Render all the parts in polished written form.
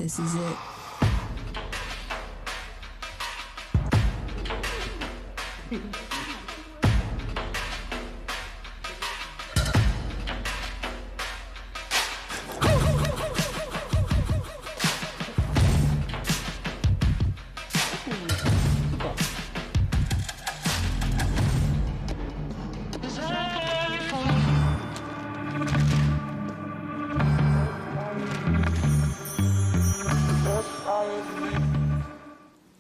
size.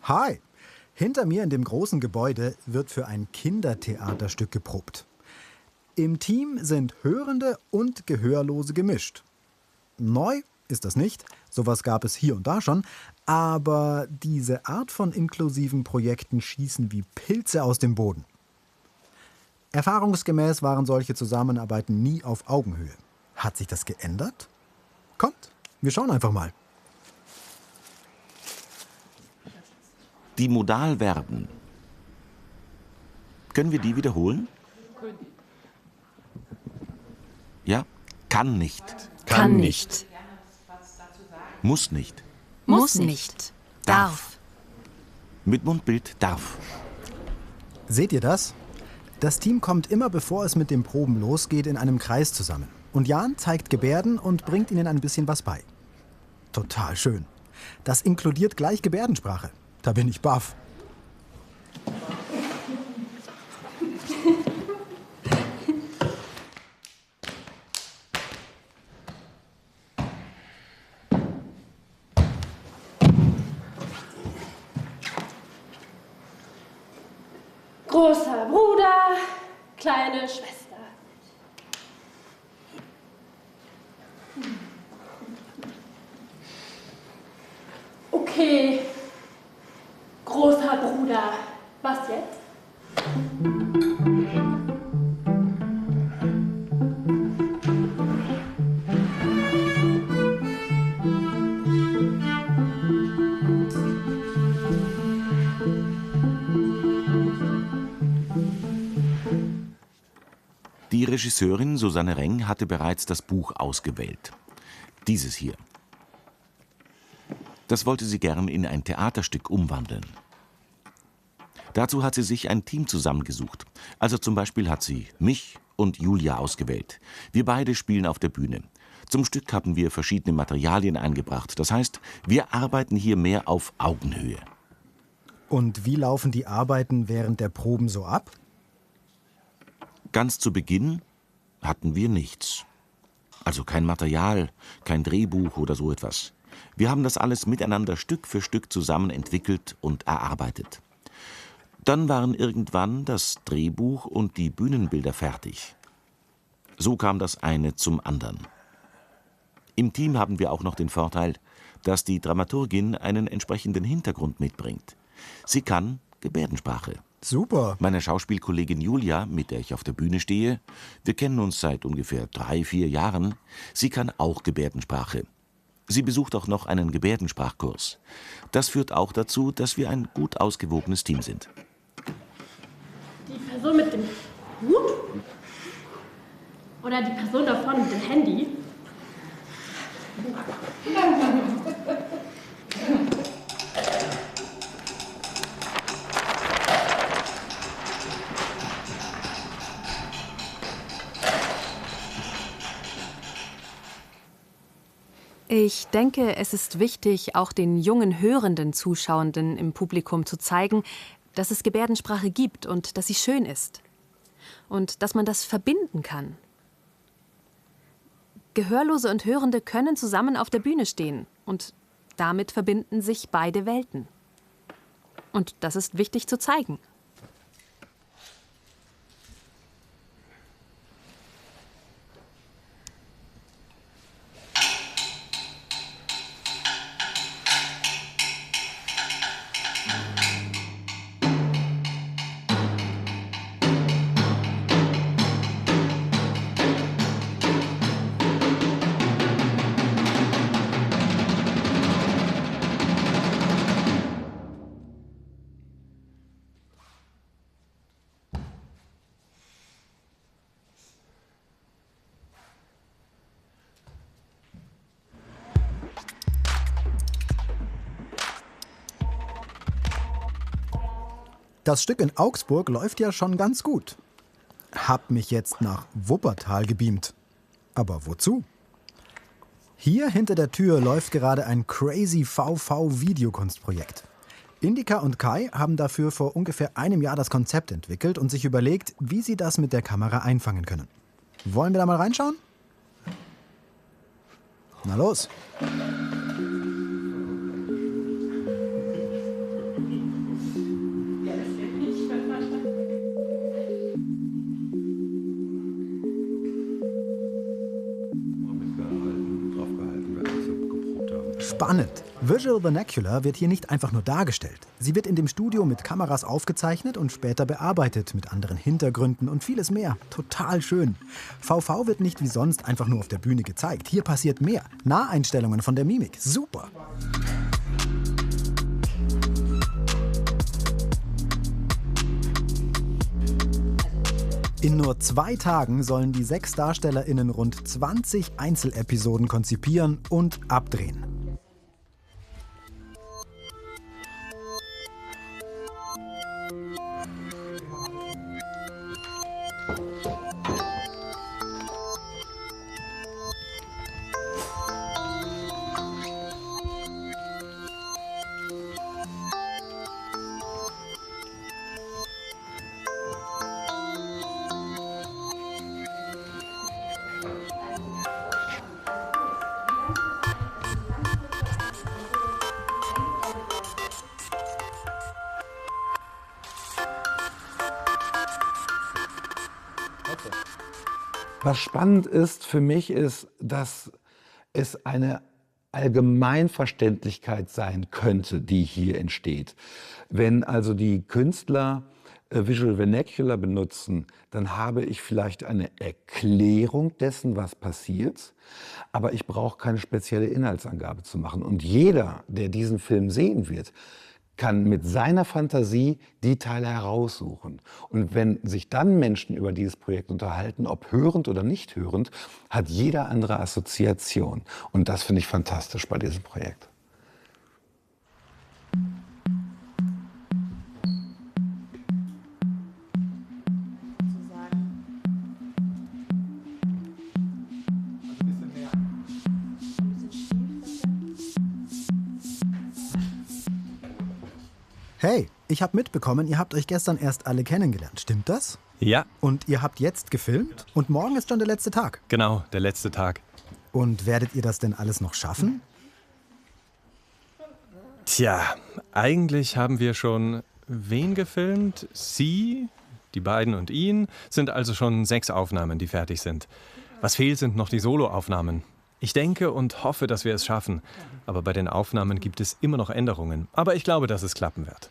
Hi! Hinter mir in dem großen Gebäude wird für ein Kindertheaterstück geprobt. Im Team sind Hörende und Gehörlose gemischt. Neu ist das nicht, sowas gab es hier und da schon, aber diese Art von inklusiven Projekten schießen wie Pilze aus dem Boden. Erfahrungsgemäß waren solche Zusammenarbeiten nie auf Augenhöhe. Hat sich das geändert? Kommt, wir schauen einfach mal. Die Modalverben. Können wir die wiederholen? Ja, kann nicht, Kann nicht. muss nicht, Muss nicht. Darf. mit Mundbild darf. Seht ihr das? Das Team kommt immer, bevor es mit dem Proben losgeht, in einem Kreis zusammen. Und Jan zeigt Gebärden und bringt ihnen ein bisschen was bei. Total schön. Das inkludiert gleich Gebärdensprache. Da bin ich baff. Großer Bruder, kleine Schwester. Okay, großer Bruder, was jetzt? Die Regisseurin Susanne Reng hatte bereits das Buch ausgewählt. Dieses hier. Das wollte sie gern in ein Theaterstück umwandeln. Dazu hat sie sich ein Team zusammengesucht. Also zum Beispiel hat sie mich und Julia ausgewählt. Wir beide spielen auf der Bühne. Zum Stück haben wir verschiedene Materialien eingebracht. Das heißt, wir arbeiten hier mehr auf Augenhöhe. Und wie laufen die Arbeiten während der Proben so ab? Ganz zu Beginn hatten wir nichts. Also kein Material, kein Drehbuch oder so etwas. Wir haben das alles miteinander Stück für Stück zusammen entwickelt und erarbeitet. Dann waren irgendwann das Drehbuch und die Bühnenbilder fertig. So kam das eine zum anderen. Im Team haben wir auch noch den Vorteil, dass die Dramaturgin einen entsprechenden Hintergrund mitbringt. Sie kann Gebärdensprache. Super. Meine Schauspielkollegin Julia, mit der ich auf der Bühne stehe, wir kennen uns seit ungefähr 3-4 Jahren, sie kann auch Gebärdensprache. Sie besucht auch noch einen Gebärdensprachkurs. Das führt auch dazu, dass wir ein gut ausgewogenes Team sind. Die Person mit dem Hut? Oder die Person da vorne mit dem Handy? Ich denke, es ist wichtig, auch den jungen hörenden Zuschauenden im Publikum zu zeigen, dass es Gebärdensprache gibt und dass sie schön ist. Und dass man das verbinden kann. Gehörlose und Hörende können zusammen auf der Bühne stehen und damit verbinden sich beide Welten. Und das ist wichtig zu zeigen. Das Stück in Augsburg läuft ja schon ganz gut. Hab mich jetzt nach Wuppertal gebeamt. Aber wozu? Hier hinter der Tür läuft gerade ein crazy VV-Videokunstprojekt. Indika und Kai haben dafür vor ungefähr einem Jahr das Konzept entwickelt und sich überlegt, wie sie das mit der Kamera einfangen können. Wollen wir da mal reinschauen? Na los! Spannend. Visual Vernacular wird hier nicht einfach nur dargestellt. Sie wird in dem Studio mit Kameras aufgezeichnet und später bearbeitet, mit anderen Hintergründen und vieles mehr. Total schön. VV wird nicht wie sonst einfach nur auf der Bühne gezeigt. Hier passiert mehr. Naheinstellungen von der Mimik. Super. In nur 2 Tagen sollen die 6 DarstellerInnen rund 20 Einzelepisoden konzipieren und abdrehen. Was spannend ist für mich ist, dass es eine Allgemeinverständlichkeit sein könnte, die hier entsteht. Wenn also die Künstler Visual Vernacular benutzen, dann habe ich vielleicht eine Erklärung dessen, was passiert, aber ich brauche keine spezielle Inhaltsangabe zu machen. Und jeder, der diesen Film sehen wird, kann mit seiner Fantasie die Teile heraussuchen. Und wenn sich dann Menschen über dieses Projekt unterhalten, ob hörend oder nicht hörend, hat jeder andere Assoziation. Und das finde ich fantastisch bei diesem Projekt. Hey, ich habe mitbekommen, ihr habt euch gestern erst alle kennengelernt. Stimmt das? Ja, Und ihr habt jetzt gefilmt? Und morgen ist schon der letzte Tag. genau, der letzte Tag. Und werdet ihr das denn alles noch schaffen? Tja, eigentlich haben wir schon wen gefilmt? Sie, die beiden und ihn. Sind also schon 6 Aufnahmen, die fertig sind. Was fehlt, sind noch die Soloaufnahmen. Ich denke und hoffe, dass wir es schaffen. Aber bei den Aufnahmen gibt es immer noch Änderungen. Aber ich glaube, dass es klappen wird.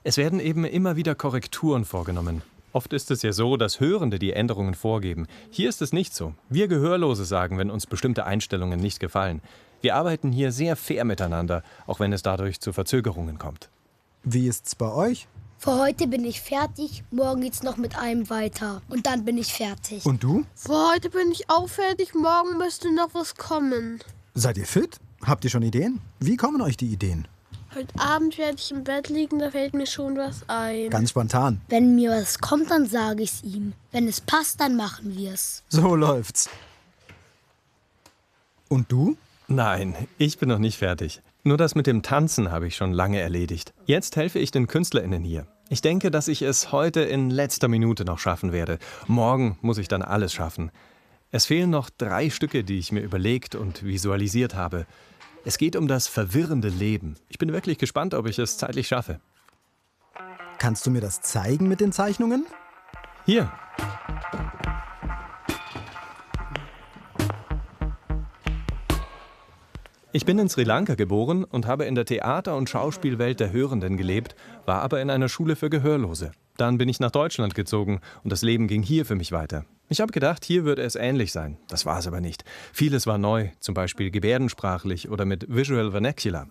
Es werden eben immer wieder Korrekturen vorgenommen. Oft ist es ja so, dass Hörende die Änderungen vorgeben. Hier ist es nicht so. Wir Gehörlose sagen, wenn uns bestimmte Einstellungen nicht gefallen. Wir arbeiten hier sehr fair miteinander, auch wenn es dadurch zu Verzögerungen kommt. Wie ist's bei euch? Für heute bin ich fertig, morgen geht's noch mit einem weiter und dann bin ich fertig. Und du? Für heute bin ich auch fertig, morgen müsste noch was kommen. Seid ihr fit? Habt ihr schon Ideen? Wie kommen euch die Ideen? Heute Abend werde ich im Bett liegen, da fällt mir schon was ein. Ganz spontan. Wenn mir was kommt, dann sage ich's ihm. Wenn es passt, dann machen wir's. So läuft's. Und du? Nein, ich bin noch nicht fertig. Nur das mit dem Tanzen habe ich schon lange erledigt. Jetzt helfe ich den KünstlerInnen hier. Ich denke, dass ich es heute in letzter Minute noch schaffen werde. Morgen muss ich dann alles schaffen. Es fehlen noch 3 Stücke, die ich mir überlegt und visualisiert habe. Es geht um das verwirrende Leben. Ich bin wirklich gespannt, ob ich es zeitlich schaffe. Kannst du mir das zeigen mit den Zeichnungen? Hier. Ich bin in Sri Lanka geboren und habe in der Theater- und Schauspielwelt der Hörenden gelebt, war aber in einer Schule für Gehörlose. Dann bin ich nach Deutschland gezogen und das Leben ging hier für mich weiter. Ich habe gedacht, hier würde es ähnlich sein. Das war es aber nicht. Vieles war neu, zum Beispiel gebärdensprachlich oder mit Visual Vernacular.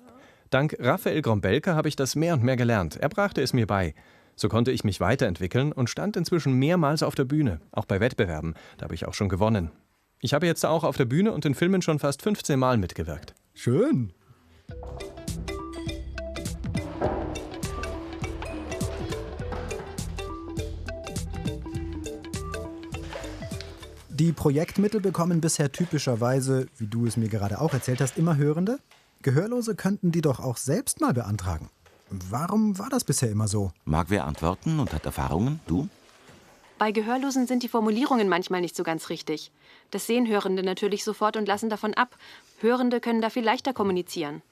Dank Raphael Grombelka habe ich das mehr und mehr gelernt. Er brachte es mir bei. So konnte ich mich weiterentwickeln und stand inzwischen mehrmals auf der Bühne, auch bei Wettbewerben. Da habe ich auch schon gewonnen. Ich habe jetzt auch auf der Bühne und in Filmen schon fast 15 Mal mitgewirkt. Schön. Die Projektmittel bekommen bisher typischerweise, wie du es mir gerade auch erzählt hast, immer Hörende. Gehörlose könnten die doch auch selbst mal beantragen. Warum war das bisher immer so? Mag wer antworten und hat Erfahrungen? Du? Bei Gehörlosen sind die Formulierungen manchmal nicht so ganz richtig. Das sehen Hörende natürlich sofort und lassen davon ab. Hörende können da viel leichter kommunizieren.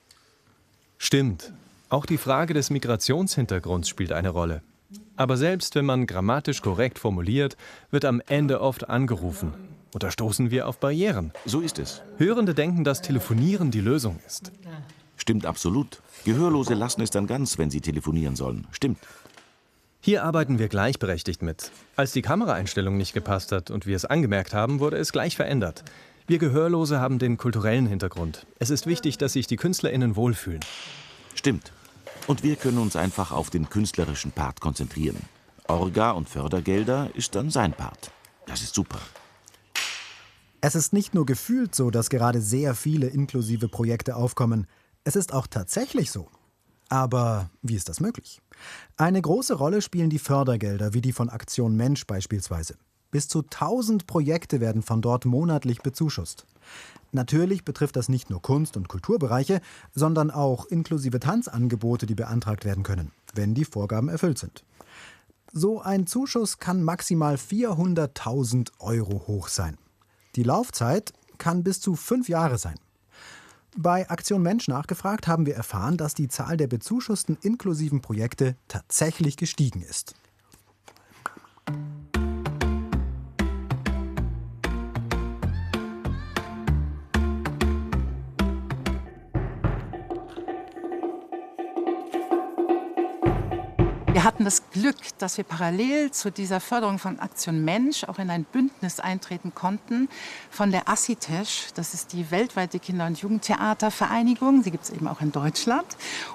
Stimmt. Auch die Frage des Migrationshintergrunds spielt eine Rolle. Aber selbst wenn man grammatisch korrekt formuliert, wird am Ende oft angerufen. Und da stoßen wir auf Barrieren. So ist es. Hörende denken, dass Telefonieren die Lösung ist. Stimmt absolut. Gehörlose lassen es dann ganz, wenn sie telefonieren sollen. Stimmt. Hier arbeiten wir gleichberechtigt mit. Als die Kameraeinstellung nicht gepasst hat und wir es angemerkt haben, wurde es gleich verändert. Wir Gehörlose haben den kulturellen Hintergrund. Es ist wichtig, dass sich die KünstlerInnen wohlfühlen. Stimmt. Und wir können uns einfach auf den künstlerischen Part konzentrieren. Orga und Fördergelder ist dann sein Part. Das ist super. Es ist nicht nur gefühlt so, dass gerade sehr viele inklusive Projekte aufkommen. Es ist auch tatsächlich so. Aber wie ist das möglich? Eine große Rolle spielen die Fördergelder, wie die von Aktion Mensch beispielsweise. Bis zu 1000 Projekte werden von dort monatlich bezuschusst. Natürlich betrifft das nicht nur Kunst- und Kulturbereiche, sondern auch inklusive Tanzangebote, die beantragt werden können, wenn die Vorgaben erfüllt sind. So ein Zuschuss kann maximal 400.000 € hoch sein. Die Laufzeit kann bis zu 5 Jahre sein. Bei Aktion Mensch nachgefragt haben wir erfahren, dass die Zahl der bezuschussten inklusiven Projekte tatsächlich gestiegen ist. Wir hatten das Glück, dass wir parallel zu dieser Förderung von Aktion Mensch auch in ein Bündnis eintreten konnten von der ASSITESH. Das ist die weltweite Kinder- und Jugendtheatervereinigung. Sie gibt es eben auch in Deutschland.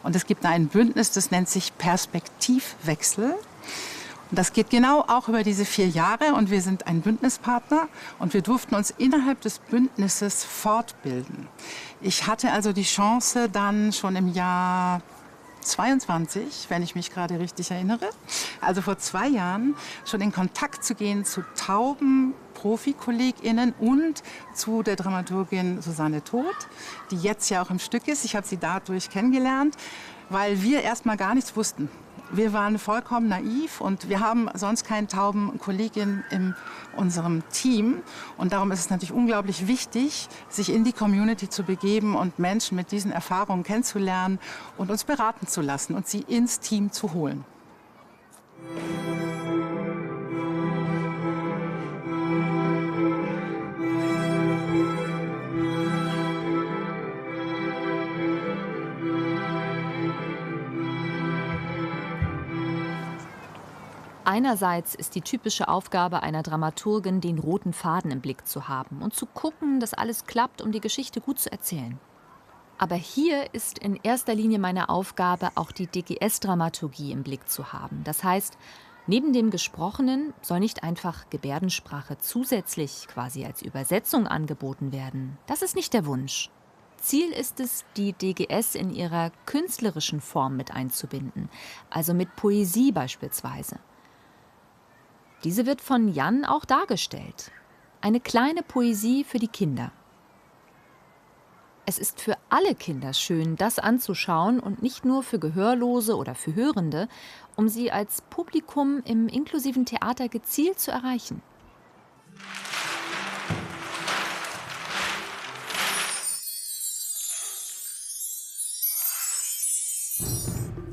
Und es gibt ein Bündnis, das nennt sich Perspektivwechsel. Und das geht genau auch über diese 4 Jahre. Und wir sind ein Bündnispartner. Und wir durften uns innerhalb des Bündnisses fortbilden. Ich hatte also die Chance, dann schon im Jahr 22, wenn ich mich gerade richtig erinnere, also vor 2 Jahren, schon in Kontakt zu gehen zu tauben ProfikollegInnen und zu der Dramaturgin Susanne Todt, die jetzt ja auch im Stück ist. Ich habe sie dadurch kennengelernt, weil wir erst mal gar nichts wussten. Wir waren vollkommen naiv und wir haben sonst keinen tauben Kollegin in unserem Team. Und darum ist es natürlich unglaublich wichtig, sich in die Community zu begeben und Menschen mit diesen Erfahrungen kennenzulernen und uns beraten zu lassen und sie ins Team zu holen. Einerseits ist die typische Aufgabe einer Dramaturgin, den roten Faden im Blick zu haben und zu gucken, dass alles klappt, um die Geschichte gut zu erzählen. Aber hier ist in erster Linie meine Aufgabe, auch die DGS-Dramaturgie im Blick zu haben. Das heißt, neben dem Gesprochenen soll nicht einfach Gebärdensprache zusätzlich quasi als Übersetzung angeboten werden. Das ist nicht der Wunsch. Ziel ist es, die DGS in ihrer künstlerischen Form mit einzubinden, also mit Poesie beispielsweise. Diese wird von Jan auch dargestellt. Eine kleine Poesie für die Kinder. Es ist für alle Kinder schön, das anzuschauen und nicht nur für Gehörlose oder für Hörende, um sie als Publikum im inklusiven Theater gezielt zu erreichen.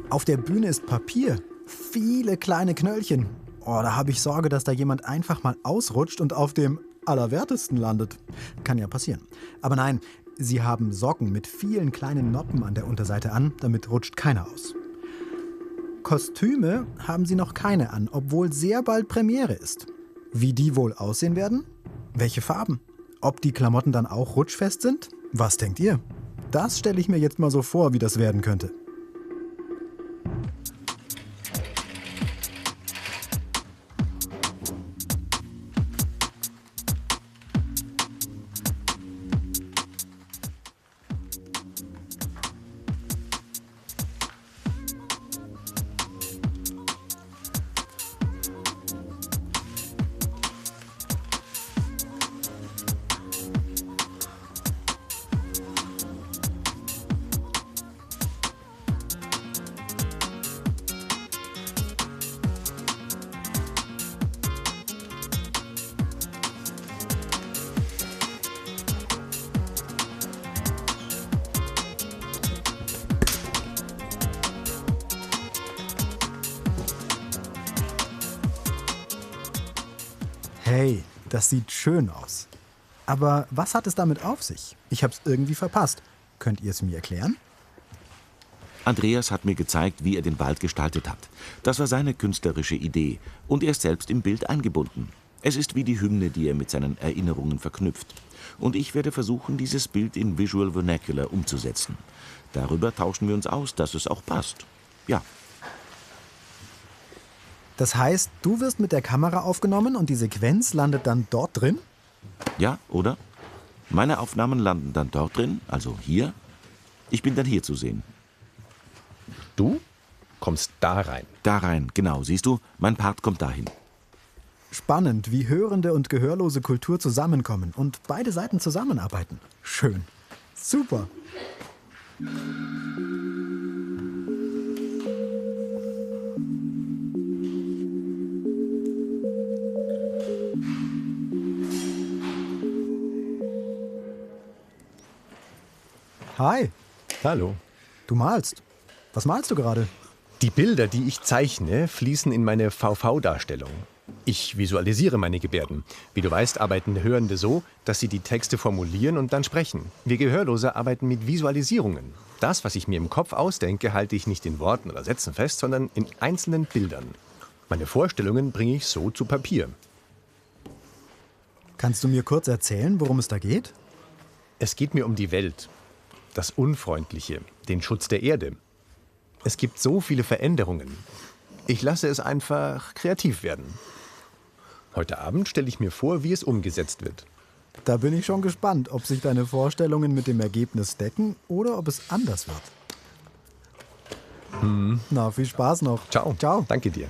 Auf der Bühne ist Papier. Viele kleine Knöllchen. Oh, da habe ich Sorge, dass da jemand einfach mal ausrutscht und auf dem Allerwertesten landet. Kann ja passieren. Aber nein, sie haben Socken mit vielen kleinen Noppen an der Unterseite an, damit rutscht keiner aus. Kostüme haben sie noch keine an, obwohl sehr bald Premiere ist. Wie die wohl aussehen werden? Welche Farben? Ob die Klamotten dann auch rutschfest sind? Was denkt ihr? Das stelle ich mir jetzt mal so vor, wie das werden könnte. Okay, das sieht schön aus. Aber was hat es damit auf sich? Ich hab's irgendwie verpasst. Könnt ihr es mir erklären? Andreas hat mir gezeigt, wie er den Wald gestaltet hat. Das war seine künstlerische Idee und er ist selbst im Bild eingebunden. Es ist wie die Hymne, die er mit seinen Erinnerungen verknüpft. Und ich werde versuchen, dieses Bild in Visual Vernacular umzusetzen. Darüber tauschen wir uns aus, dass es auch passt. Ja. Das heißt, du wirst mit der Kamera aufgenommen und die Sequenz landet dann dort drin? Ja, oder? Meine Aufnahmen landen dann dort drin, also hier. Ich bin dann hier zu sehen. Du kommst da rein. Da rein, genau. Siehst du, mein Part kommt dahin. Spannend, wie hörende und gehörlose Kultur zusammenkommen und beide Seiten zusammenarbeiten. Schön. Super. Hi. Hallo. Du malst. Was malst du gerade? Die Bilder, die ich zeichne, fließen in meine VV-Darstellung. Ich visualisiere meine Gebärden. Wie du weißt, arbeiten Hörende so, dass sie die Texte formulieren und dann sprechen. Wir Gehörlose arbeiten mit Visualisierungen. Das, was ich mir im Kopf ausdenke, halte ich nicht in Worten oder Sätzen fest, sondern in einzelnen Bildern. Meine Vorstellungen bringe ich so zu Papier. Kannst du mir kurz erzählen, worum es da geht? Es geht mir um die Welt, das Unfreundliche, den Schutz der Erde. Es gibt so viele Veränderungen. Ich lasse es einfach kreativ werden. Heute Abend stelle ich mir vor, wie es umgesetzt wird. Da bin ich schon gespannt, ob sich deine Vorstellungen mit dem Ergebnis decken oder ob es anders wird. Na, viel Spaß noch. Ciao. Ciao. Danke dir.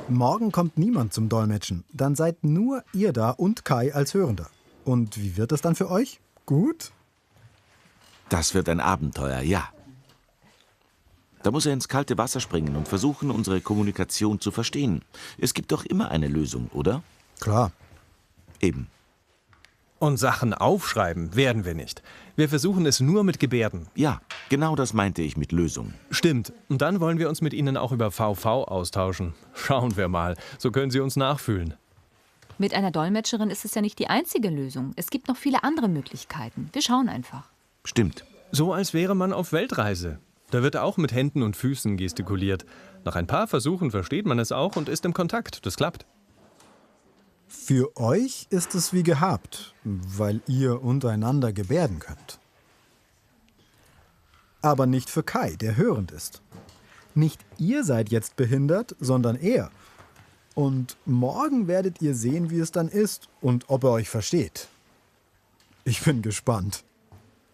Morgen kommt niemand zum Dolmetschen. Dann seid nur ihr da und Kai als Hörender. Und wie wird es dann für euch? Gut? Das wird ein Abenteuer, ja. Da muss er ins kalte Wasser springen und versuchen, unsere Kommunikation zu verstehen. Es gibt doch immer eine Lösung, oder? Klar. Eben. Und Sachen aufschreiben werden wir nicht. Wir versuchen es nur mit Gebärden. Ja, genau das meinte ich mit Lösung. Stimmt. Und dann wollen wir uns mit Ihnen auch über VV austauschen. Schauen wir mal. So können Sie uns nachfühlen. Mit einer Dolmetscherin ist es ja nicht die einzige Lösung. Es gibt noch viele andere Möglichkeiten. Wir schauen einfach. Stimmt. So als wäre man auf Weltreise. Da wird auch mit Händen und Füßen gestikuliert. Nach ein paar Versuchen versteht man es auch und ist im Kontakt. Das klappt. Für euch ist es wie gehabt, weil ihr untereinander gebärden könnt. Aber nicht für Kai, der hörend ist. Nicht ihr seid jetzt behindert, sondern er. Und morgen werdet ihr sehen, wie es dann ist und ob er euch versteht. Ich bin gespannt.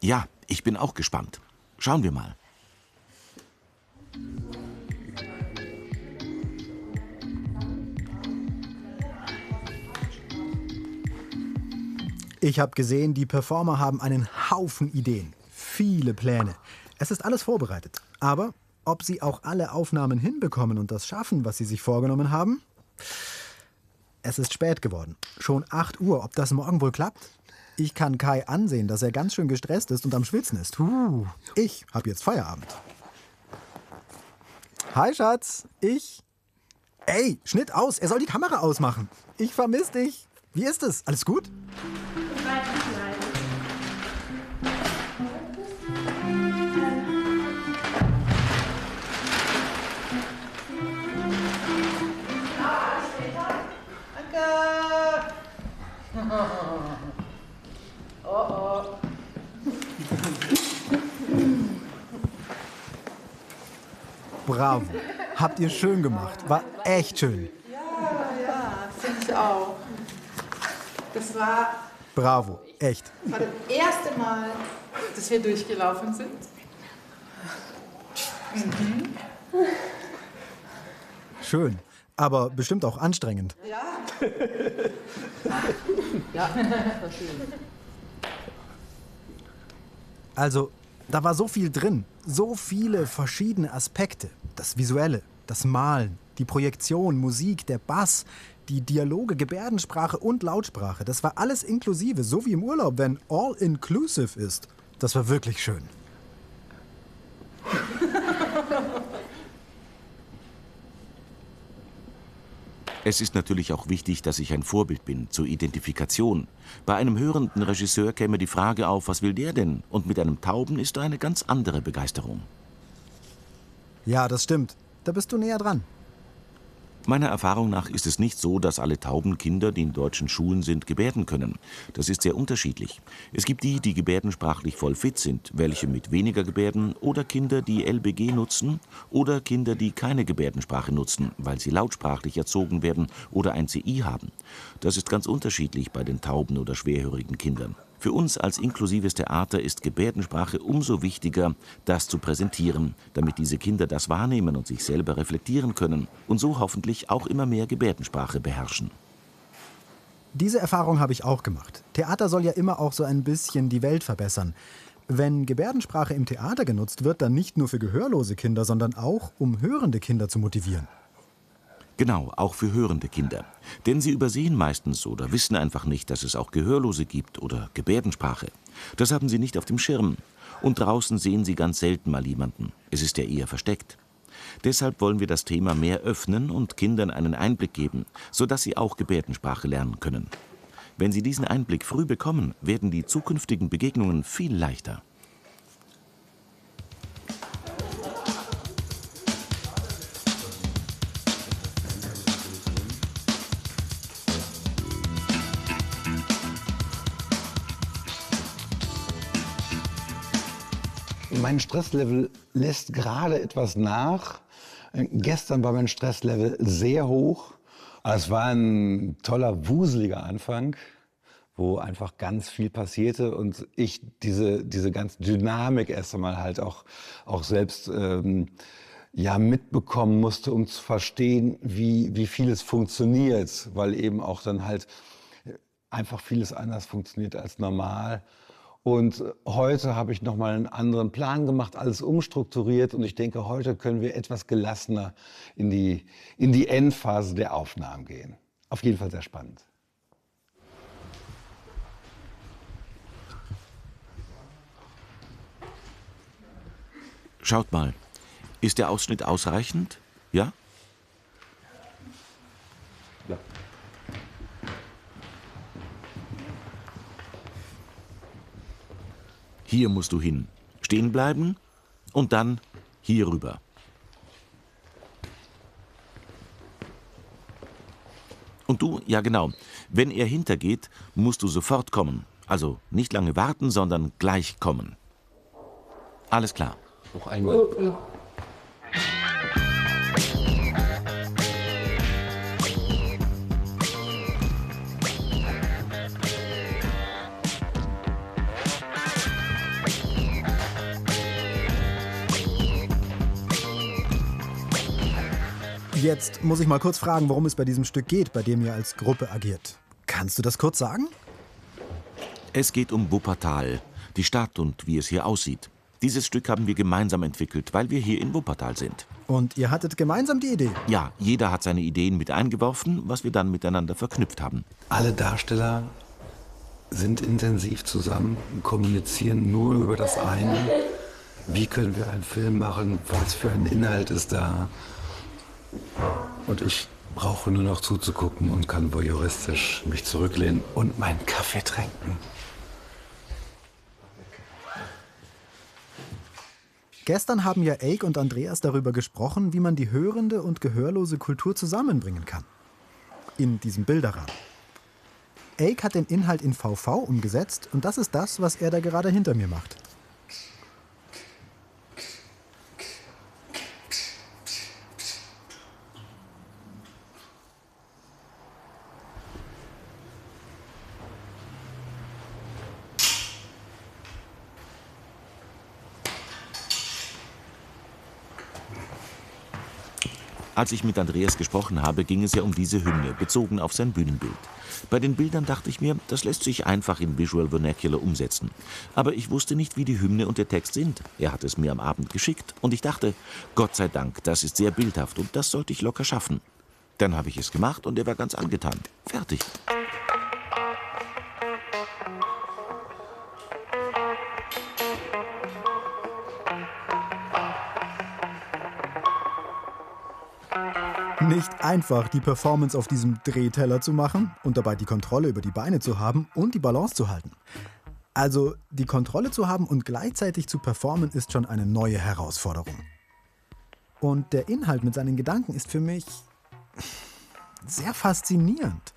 Ja, ich bin auch gespannt. Schauen wir mal. Ich habe gesehen, die Performer haben einen Haufen Ideen, viele Pläne. Es ist alles vorbereitet. Aber ob sie auch alle Aufnahmen hinbekommen und das schaffen, was sie sich vorgenommen haben? Es ist spät geworden. Schon 8 Uhr. Ob das morgen wohl klappt? Ich kann Kai ansehen, dass er ganz schön gestresst ist und am Schwitzen ist. Ich habe jetzt Feierabend. Hi, Schatz. Ey, Schnitt aus. Er soll die Kamera ausmachen. Ich vermisse dich. Wie ist es? Alles gut? Bravo. Habt ihr schön gemacht. War echt schön. Ja, finde ich auch. Das war Bravo. Echt. das erste Mal, dass wir durchgelaufen sind. Schön. Aber bestimmt auch anstrengend. Ja. Ja, war schön. Also, da war so viel drin. So viele verschiedene Aspekte. Das Visuelle, das Malen, die Projektion, Musik, der Bass, die Dialoge, Gebärdensprache und Lautsprache. Das war alles inklusive, so wie im Urlaub, wenn all-inclusive ist. Das war wirklich schön. Es ist natürlich auch wichtig, dass ich ein Vorbild bin, zur Identifikation. Bei einem hörenden Regisseur käme die Frage auf, was will der denn? Und mit einem Tauben ist da eine ganz andere Begeisterung. Ja, das stimmt. Da bist du näher dran. Meiner Erfahrung nach ist es nicht so, dass alle tauben Kinder, die in deutschen Schulen sind, gebärden können. Das ist sehr unterschiedlich. Es gibt die, die gebärdensprachlich voll fit sind, welche mit weniger Gebärden, oder Kinder, die LBG nutzen, oder Kinder, die keine Gebärdensprache nutzen, weil sie lautsprachlich erzogen werden oder ein CI haben. Das ist ganz unterschiedlich bei den tauben oder schwerhörigen Kindern. Für uns als inklusives Theater ist Gebärdensprache umso wichtiger, das zu präsentieren, damit diese Kinder das wahrnehmen und sich selber reflektieren können und so hoffentlich auch immer mehr Gebärdensprache beherrschen. Diese Erfahrung habe ich auch gemacht. Theater soll ja immer auch so ein bisschen die Welt verbessern. Wenn Gebärdensprache im Theater genutzt wird, dann nicht nur für gehörlose Kinder, sondern auch, um hörende Kinder zu motivieren. Genau, auch für hörende Kinder. Denn sie übersehen meistens oder wissen einfach nicht, dass es auch Gehörlose gibt oder Gebärdensprache. Das haben sie nicht auf dem Schirm. Und draußen sehen sie ganz selten mal jemanden. Es ist ja eher versteckt. Deshalb wollen wir das Thema mehr öffnen und Kindern einen Einblick geben, sodass sie auch Gebärdensprache lernen können. Wenn sie diesen Einblick früh bekommen, werden die zukünftigen Begegnungen viel leichter. Mein Stresslevel lässt gerade etwas nach. Gestern war mein Stresslevel sehr hoch. Es war ein toller, wuseliger Anfang, wo einfach ganz viel passierte und ich diese ganze Dynamik erst einmal halt auch selbst mitbekommen musste, um zu verstehen, wie vieles funktioniert, weil eben auch dann halt einfach vieles anders funktioniert als normal. Und heute habe ich nochmal einen anderen Plan gemacht, alles umstrukturiert und ich denke, heute können wir etwas gelassener in die Endphase der Aufnahmen gehen. Auf jeden Fall sehr spannend. Schaut mal, ist der Ausschnitt ausreichend? Ja? Ja. Hier musst du hin. Stehen bleiben und dann hier rüber. Und du, ja genau, wenn er hintergeht, musst du sofort kommen. Also nicht lange warten, sondern gleich kommen. Alles klar. Noch einmal. Jetzt muss ich mal kurz fragen, worum es bei diesem Stück geht, bei dem ihr als Gruppe agiert. Kannst du das kurz sagen? Es geht um Wuppertal, die Stadt und wie es hier aussieht. Dieses Stück haben wir gemeinsam entwickelt, weil wir hier in Wuppertal sind. Und ihr hattet gemeinsam die Idee? Ja, jeder hat seine Ideen mit eingeworfen, was wir dann miteinander verknüpft haben. Alle Darsteller sind intensiv zusammen, kommunizieren nur über das eine. Wie können wir einen Film machen? Was für ein Inhalt ist da? Und ich brauche nur noch zuzugucken und kann voyeuristisch mich zurücklehnen und meinen Kaffee trinken. Gestern haben ja Eik und Andreas darüber gesprochen, wie man die hörende und gehörlose Kultur zusammenbringen kann. In diesem Bilderrahmen. Eik hat den Inhalt in VV umgesetzt und das ist das, was er da gerade hinter mir macht. Als ich mit Andreas gesprochen habe, ging es ja um diese Hymne, bezogen auf sein Bühnenbild. Bei den Bildern dachte ich mir, das lässt sich einfach in Visual Vernacular umsetzen. Aber ich wusste nicht, wie die Hymne und der Text sind. Er hat es mir am Abend geschickt und ich dachte, Gott sei Dank, das ist sehr bildhaft und das sollte ich locker schaffen. Dann habe ich es gemacht und er war ganz angetan. Fertig. Nicht einfach, die Performance auf diesem Drehteller zu machen und dabei die Kontrolle über die Beine zu haben und die Balance zu halten. Also die Kontrolle zu haben und gleichzeitig zu performen, ist schon eine neue Herausforderung. Und der Inhalt mit seinen Gedanken ist für mich sehr faszinierend.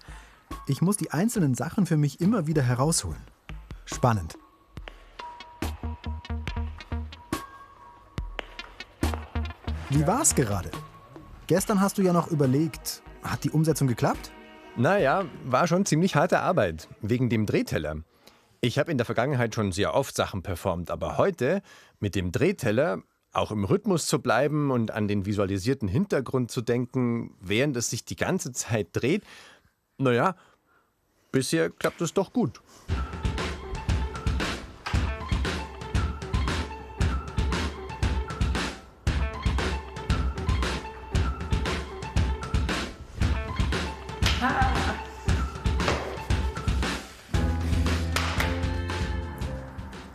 Ich muss die einzelnen Sachen für mich immer wieder herausholen. Spannend. Wie war's gerade? Gestern hast du ja noch überlegt, hat die Umsetzung geklappt? Naja, war schon ziemlich harte Arbeit, wegen dem Drehteller. Ich habe in der Vergangenheit schon sehr oft Sachen performt, aber heute mit dem Drehteller auch im Rhythmus zu bleiben und an den visualisierten Hintergrund zu denken, während es sich die ganze Zeit dreht, naja, bisher klappt es doch gut.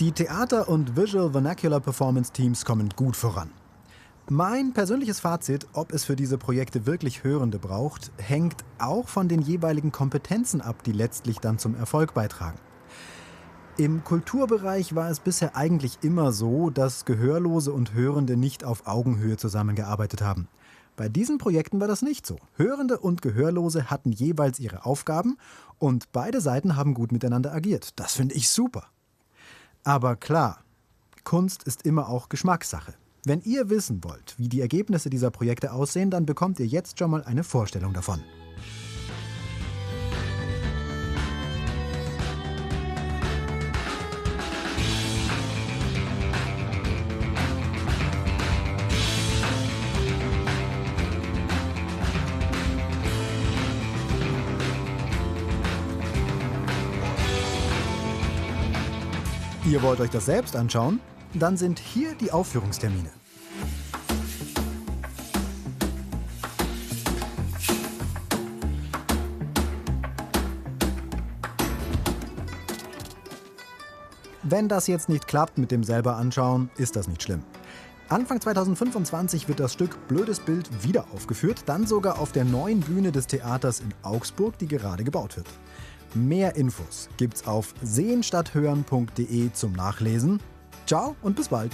Die Theater- und Visual Vernacular Performance Teams kommen gut voran. Mein persönliches Fazit, ob es für diese Projekte wirklich Hörende braucht, hängt auch von den jeweiligen Kompetenzen ab, die letztlich dann zum Erfolg beitragen. Im Kulturbereich war es bisher eigentlich immer so, dass Gehörlose und Hörende nicht auf Augenhöhe zusammengearbeitet haben. Bei diesen Projekten war das nicht so. Hörende und Gehörlose hatten jeweils ihre Aufgaben und beide Seiten haben gut miteinander agiert. Das finde ich super. Aber klar, Kunst ist immer auch Geschmackssache. Wenn ihr wissen wollt, wie die Ergebnisse dieser Projekte aussehen, dann bekommt ihr jetzt schon mal eine Vorstellung davon. Ihr wollt euch das selbst anschauen? Dann sind hier die Aufführungstermine. Wenn das jetzt nicht klappt mit dem selber anschauen, ist das nicht schlimm. Anfang 2025 wird das Stück Blödes Bild wieder aufgeführt, dann sogar auf der neuen Bühne des Theaters in Augsburg, die gerade gebaut wird. Mehr Infos gibt's auf sehenstatthören.de zum Nachlesen. Ciao und bis bald.